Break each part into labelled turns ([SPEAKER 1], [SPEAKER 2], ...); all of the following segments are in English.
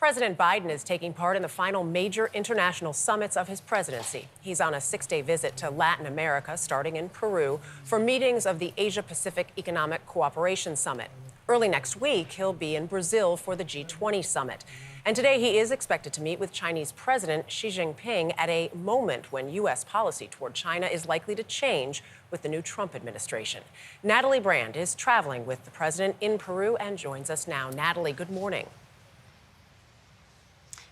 [SPEAKER 1] President Biden is taking part in the final major international summits of his presidency. He's on a 6-day visit to Latin America, starting in Peru, for meetings of the Asia-Pacific Economic Cooperation Summit. Early next week, he'll be in Brazil for the G20 summit. And today he is expected to meet with Chinese President Xi Jinping at a moment when U.S. policy toward China is likely to change with the new Trump administration. Natalie Brand is traveling with the president in Peru and joins us now. Natalie, good morning.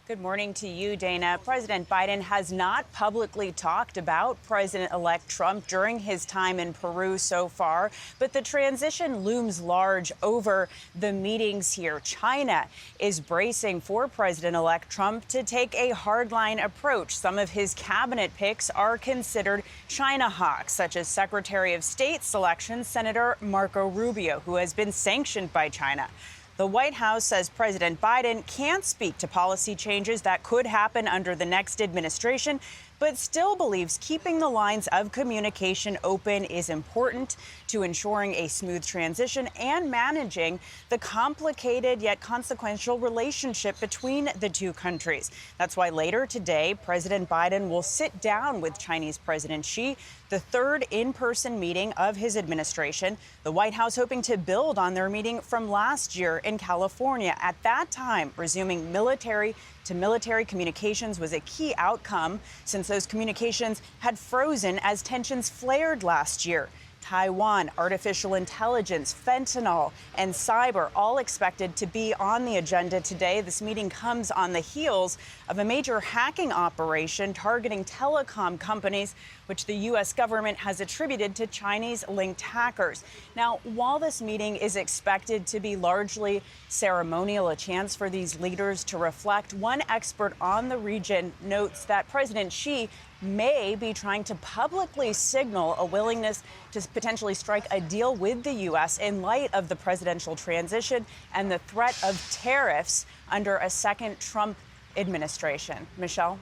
[SPEAKER 2] Good morning to you, Dana. President Biden has not publicly talked about President-elect Trump during his time in Peru so far, but the transition looms large over the meetings here. China is bracing for President-elect Trump to take a hardline approach. Some of his cabinet picks are considered China hawks, such as Secretary of State selection Senator Marco Rubio, who has been sanctioned by China. The White House says President Biden can't speak to policy changes that could happen under the next administration, but still believes keeping the lines of communication open is important to ensuring a smooth transition and managing the complicated yet consequential relationship between the two countries. That's why later today, President Biden will sit down with Chinese President Xi, the third in-person meeting of his administration. The White House hoping to build on their meeting from last year in California. At that time, resuming military-to-military communications was a key outcome since those communications had frozen as tensions flared last year. Taiwan, artificial intelligence, fentanyl, and cyber all expected to be on the agenda today. This meeting comes on the heels of a major hacking operation targeting telecom companies, which the U.S. government has attributed to Chinese-linked hackers. Now, while this meeting is expected to be largely ceremonial, a chance for these leaders to reflect, one expert on the region notes that President Xi may be trying to publicly signal a willingness to potentially strike a deal with the U.S. in light of the presidential transition and the threat of tariffs under a second Trump administration. Michelle?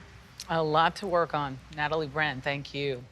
[SPEAKER 3] A lot to work on. Natalie Brand, thank you.